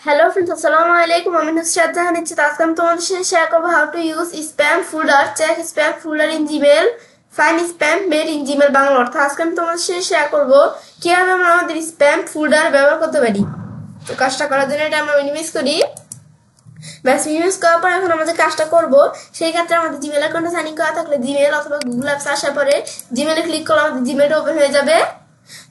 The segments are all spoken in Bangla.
Hello friends, assalamu alaikum. আমি নুসরাত জাহান ইচ্ছিত। আজকে আমি তোমাদের সাথে শেয়ার করবো how to use spam folder, check spam folder in Gmail, find spam mail in Gmail Bangla অর্থ। আজকে আমি তোমাদের সাথে শেয়ার করবো কিভাবে আমরা আমাদের spam folder ব্যবহার করতে পারি। তো কাজটা করার জন্য এটা আমরা মিনিমাইজ করি। ব্যাস মিনিমাইজ করার পর এখন আমাদের কাজটা করবো। সেই ক্ষেত্রে আমাদের জিমেল অ্যাকাউন্টে সাইন ইন করা থাকলে জিমেল অথবা গুগল অ্যাপস আসার পরে জিমেলে ক্লিক করলে আমাদের জিমেলটা ওপেন হয়ে যাবে।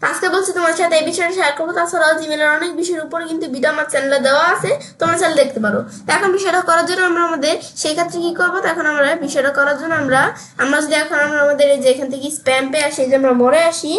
আজকে বলছি তোমার সাথে এই বিষয়ে শেয়ার করবো। তাছাড়াও জিমেলের অনেক বিষয়ের উপর কিন্তু ভিডিও আমার চ্যানেলে দেওয়া আছে, তোমরা চ্যানেল দেখতে পারো। তো এখন বিষয়টা করার জন্য আমরা আমাদের সেই ক্ষেত্রে কি করবো, তখন আমরা বিষয়টা করার জন্য আমরা যদি এখন আমরা আমাদের এই যে এখান থেকে স্প্যাম পে আসি, যে আমরা মরে আসি,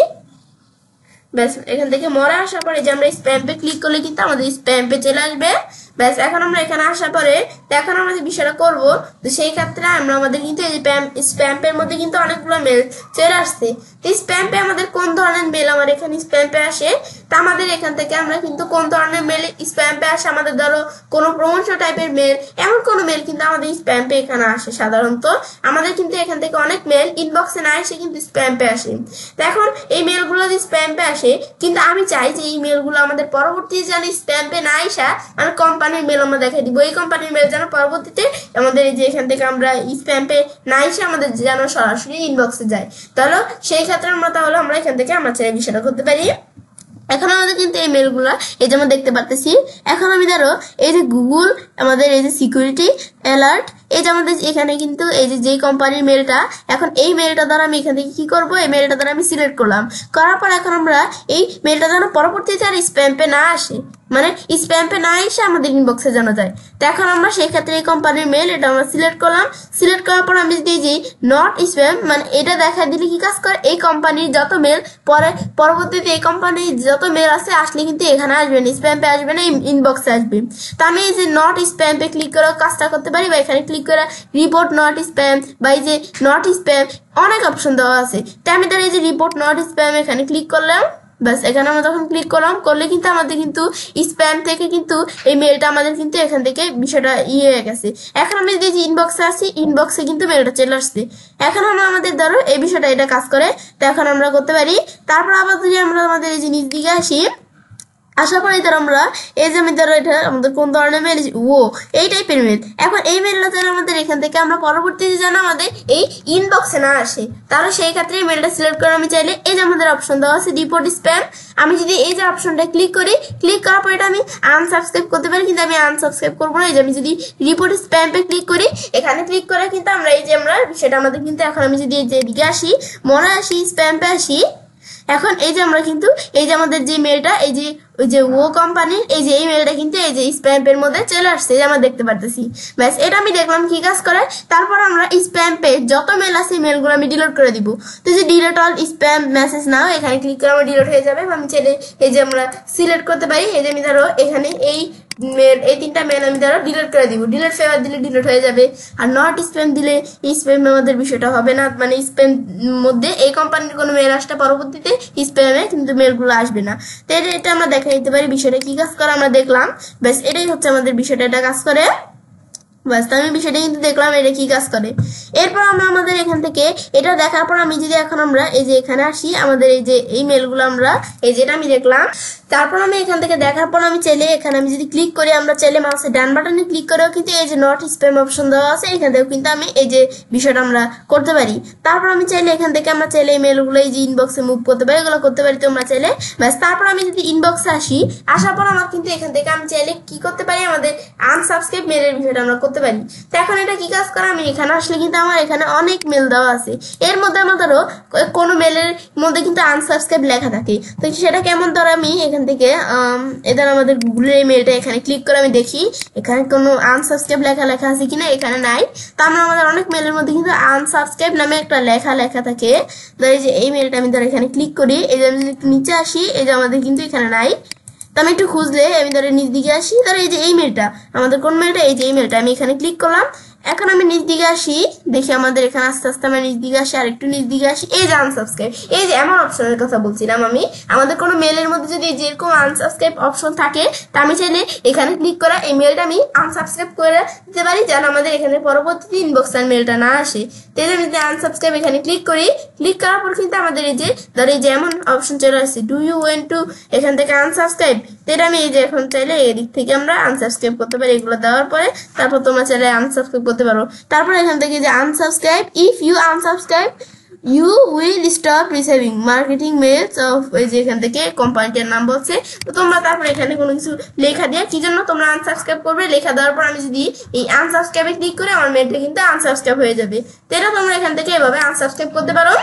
ব্যাস এখান থেকে মরে আসার পরে যে আমরা স্প্যাম পে ক্লিক করলে কিন্তু আমাদের স্প্যাম পে চলে আসবে। ব্যাস এখন আমরা এখানে আসার পরে এখন আমরা যে বিষয়টা করবো, তো সেই ক্ষেত্রে আমরা আমাদের কিন্তু এই যে স্প্যাম পের মধ্যে কিন্তু অনেকগুলো মেল চলে আসছে। তো স্প্যাম পে আমাদের কোন ধরনের মেল আমার এখানে স্প্যাম পে আসে, তা আমাদের এখান থেকে আমরা কিন্তু কোন ধরনের মেল স্প্যাম পে আসে, আমাদের ধরো কোনো প্রমোশন টাইপের মেল, এমন কোনো মেল কিন্তু আমাদের স্প্যাম পে এখানে আসে। সাধারণত আমাদের কিন্তু এখান থেকে অনেক মেল ইনবক্সে না এসে কিন্তু স্প্যাম পে আসে। তো এখন এই মেলগুলো যদি স্প্যাম পে আসে, কিন্তু আমি চাই যে এই মেলগুলো আমাদের পরবর্তী যেন স্প্যাম পে না আসা, মানে কোম্পানির মেল আমরা দেখাই দিব, এই কোম্পানির মেল যেন পরবর্তীতে আমাদের এই যে এখান থেকে আমরা স্প্যাম পে না এসে আমাদের যেন সরাসরি ইনবক্সে যায়। তাহলে সেই ক্ষেত্রে আমরা এখান থেকে আমরা চাই বিষয়টা করতে পারি। এখন আমাদের কিন্তু এই মেলগুলা এই যে আমরা দেখতে পারতেছি। এখন আমি ধরো এই যে গুগল আমাদের এই যে সিকিউরিটি অ্যালার্ট, এই যে আমাদের এখানে কিন্তু এই যে কোম্পানির মেলটা, এখন এই মেলটা দ্বারা আমি এখান থেকে কি করবো, এই মেলটা দ্বারা আমি সিলেক্ট করলাম। করার পর এখন আমরা এই মেলটা যেন পরবর্তীতে আর স্প্যাম পে না আসে, মানে স্প্যাম পে না এসে আমাদের ইনবক্সে জানা যায়। তো এখন আমরা সেই ক্ষেত্রে এই কোম্পানির মেল এটা আমরা সিলেক্ট করলাম। সিলেক্ট করার পর আমি যদি যে নট স্প্যাম, মানে এটা দেখা দিলে কি কাজ করে, এই কোম্পানির যত মেল পরবর্তীতে এই কোম্পানির যত মেল আছে আসলে কিন্তু এখানে আসবে না, স্প্যাম পে আসবে না, ইনবক্সে আসবে। তো আমি এই যে নট স্প্যাম পে ক্লিক করে কাজটা করতে পারি, বা এখানে ক্লিক করে রিপোর্ট নট স্প্যাম, বা এই যে নট স্প্যাম অনেক অপশন দেওয়া আছে। তো আমি তার এই যে রিপোর্ট নট স্প্যাম এখানে ক্লিক করলাম। ব্যাস এখানে আমরা যখন ক্লিক করলে কিন্তু আমাদের কিন্তু স্প্যাম থেকে কিন্তু এই মেলটা আমাদের কিন্তু এখান থেকে বিষয়টা হয়ে গেছে। এখন আমি যদি ইনবক্সে আসি, ইনবক্সে কিন্তু মেলটা চলে আসছে। এখন আমরা আমাদের ধরো এই বিষয়টা এটা কাজ করে, তো এখন আমরা করতে পারি। তারপর আবার যদি আমরা আমাদের এই জিনিস দিকে আসি, আসার পরে ধর আমরা এই যে আমি ধরো এটা আমাদের কোন ধরনের মেল, এই টাইপের মেল। এখন এই মেলটা যেন আমাদের এখান থেকে আমরা পরবর্তীতে যেন আমাদের এই ইনবক্সে না আসে, তাহলে সেই ক্ষেত্রে মেলটা সিলেক্ট করে আমি চাইলে এই যে আমাদের অপশন দেওয়া আছে রিপোর্ট স্প্যাম, আমি যদি এই যে অপশনটা ক্লিক করি, ক্লিক করার পর এটা আমি আনসাবস্ক্রাইব করতে পারি, কিন্তু আমি আনসাবস্ক্রাইব করবো না। এই যে আমি যদি রিপোর্ট স্প্যাম পে ক্লিক করি, এখানে ক্লিক করে কিন্তু আমরা এই যে আমরা সেটা আমাদের কিন্তু এখন আমি যদি এই যে এদিকে আসি, মনে আসি স্প্যাম পে আসি, এখন এই যে আমরা কিন্তু এই যে আমাদের যে মেলটা এই যে ওই যে কোম্পানির এই যে এই মেলটা কিন্তু এই যে স্প্যাম এর মধ্যে চলে আসছে, যে আমরা দেখতে পারতেছি। ব্যাস এটা আমি দেখলাম কি কাজ করে। তারপর আমরা স্প্যাম পে যত মেল আছে মেলগুলো আমি ডিলিট করে দিব। তো যে ডিলিট অল স্প্যাম মেসেজ নাও, এখানে ক্লিক করে আমার ডিলিট হয়ে যাবে। আমি চাইলে এই যে আমরা সিলেক্ট করতে পারি, এই যে আমি ধরো এখানে এই তিনটা মেল আমি ধরো ডিলিট করে দিব, ডিলিট ফেভার দিলে ডিলিট হয়ে যাবে। আর নট স্প্যাম দিলে স্প্যাম আমাদের বিষয়টা হবে না, মানে স্প্যাম মধ্যে এই কোম্পানির কোনো মেল আসলে পরবর্তীতে স্প্যামে কিন্তু মেলগুলো আসবে না। তো এটা আমরা দেখা দিতে পারি বিষয়টা কি কাজ করে আমরা দেখলাম। ব্যাস এটাই হচ্ছে আমাদের বিষয়টা এটা কাজ করে। বাস আমি বিষয়টা কিন্তু দেখলাম এটা কি কাজ করে। এরপর আমরা আমাদের এখান থেকে এটা দেখার পর আমি যদি এখন আমরা এই যে এখানে আসি, আমাদের এই যে এই মেলগুলো আমরা এই যেটা আমি দেখলাম, তারপর আমি এখান থেকে দেখার পর আমি চাইলে এখানে আমি যদি ক্লিক করি, আমরা চাইলে মাউসের ডান বাটনে ক্লিক করেও কিন্তু এই যে নট স্প্যাম অপশন দেওয়া আছে, এখান থেকেও কিন্তু আমি এই যে বিষয়টা আমরা করতে পারি। তারপর আমি চাইলে এখান থেকে আমরা চাইলে এই মেলগুলো এই যে ইনবক্সে মুভ করতে পারি, এগুলো করতে পারি তোমরা চাইলে। ব্যাস তারপর আমি যদি ইনবক্সে আসি, আসার পর আমার কিন্তু এখান থেকে আমি চাইলে কি করতে পারি, আমাদের আনসাবস্ক্রাইব মেলের বিষয়টা আমরা করতে পারি। তো এখন এটা কি কাজ করে, আমি এখানে আসলে কিন্তু আমার এখানে অনেক মেল দেওয়া আছে, এর মধ্যে আমার ধরো কোনো মেলের মধ্যে কিন্তু আনসাবস্ক্রাইব লেখা থাকে। তো সেটা কেমন, ধরো আমি এখান থেকে এদের আমাদের গুগলের এই মেলটা এখানে ক্লিক করে আমি দেখি এখানে কোনো আনসাবস্ক্রাইব লেখা আছে কিনা, এখানে নাই। তো আমরা আমাদের অনেক মেলের মধ্যে কিন্তু আনসাবস্ক্রাইব নামে একটা লেখা থাকে। ধরো এই যে এই মেলটা আমি ধরো এখানে ক্লিক করি, এই যে আমি নিচে আসি, এই যে আমাদের কিন্তু এখানে নাই। তো আমি একটু খুঁজলে আমি ধরো নিচ দিকে আসি, ধরো এই যে এই মেলটা আমাদের কোন মেলটা, এই যে এই মেলটা আমি এখানে ক্লিক করলাম। এখন আমি নিচ দিকে আসি, দেখি আমাদের এখানে আস্তে আস্তে আমরা নিচ দিকে আসি, আর একটু নিচ দিকে আসি। এই যে আনসাবস্ক্রাইব, এই যে এমন অপশনের কথা বলছিলাম আমি। আমাদের কোনো মেলের মধ্যে যদি যেরকম আনসাবস্ক্রাইব অপশন থাকে, তা আমি চাইলে এখানে ক্লিক করা এই মেলটা আমি আনসাবস্ক্রাইব করে দিতে পারি, যেন আমাদের এখানে পরবর্তীতে ইনবক্স আর মেলটা না আসে। তাই আমি যদি আনসাবস্ক্রাইব এখানে ক্লিক করি, ক্লিক করার পর কিন্তু আমাদের এই যে ধর এই যে এমন অপশন চলে আসছে, ডু ইউ ওয়ান্ট টু এখান থেকে আনসাবস্ক্রাইব। তাই আমি এই যে এখন চাইলে এদিক থেকে আমরা আনসাবস্ক্রাইব করতে পারি। এগুলো দেওয়ার পরে তারপর তোমরা চাইলে আনসাবস্ক্রাইব করতে পারো। তারপর এখান থেকে যে unsubscribe, if you unsubscribe you will stop receiving marketing mails of, এই যে এখান থেকে কোম্পানিটার নাম বলছে। তো তোমরা তারপর এখানে কোনো কিছু লেখা দিয়ে কি জন্য তোমরা আনসাবস্ক্রাইব করবে, লেখা দেওয়ার পর আমি যদি এই আনসাবস্ক্রাইবে ক্লিক করে আমার মেলটা কিন্তু আনসাবস্ক্রাইব হয়ে যাবে। তো এটা তোমরা এখান থেকে এভাবে আনসাবস্ক্রাইব করতে পারো।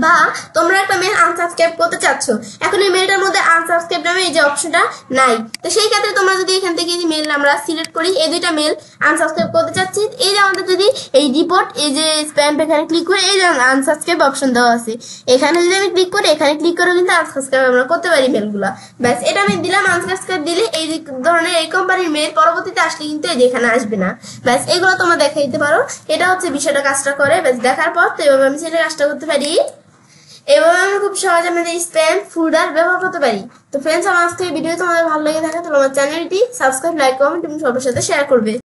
বা তোমরা একটা মেল আনসাবস্ক্রাইব করতে চাচ্ছ, এখন এই মেলটার মধ্যে আনসাবস্ক্রাইব নামে এই যে অপশনটা নাই, তো সেই ক্ষেত্রে তোমরা যদি এখান থেকে এই মেল আমরা সিলেক্ট করি, এই দুইটা মেল আনসাবস্ক্রাইব করতে চাচ্ছি, এই যে আমাদের যদি এই রিপোর্ট এই যে স্প্যাম এখানে ক্লিক করে এই যে আনসাবস্ক্রাইব অপশন দেওয়া আছে, এখানে যদি আমি ক্লিক করি, এখানে ক্লিক করে কিন্তু আনসাবস্ক্রাইব আমরা করতে পারি মেলগুলা। ব্যাস এটা আমি দিলাম, আনসাবস্ক্রাইব দিলে এই ধরনের এই কোম্পানির মেল পরবর্তীতে আসলে কিন্তু এই যে এখানে আসবে না। ব্যাস এগুলো তোমরা দেখা দিতে পারো, এটা হচ্ছে বিষয়টা কাজটা করে। ব্যাস দেখার পর তো এভাবে আমি সেটা কাজটা করতে পারি। এভাবে আমি খুব সহজে আমাদের স্প্যাম ফোল্ডার ব্যবহার করতে পারি। তো ফ্রেন্ডস, আমার আজকে ভিডিও তোমাদের ভালো লেগে থাকে তাহলে আমার চ্যানেলটি সাবস্ক্রাইব, লাইক, কমেন্ট এবং সবার সাথে শেয়ার করবে।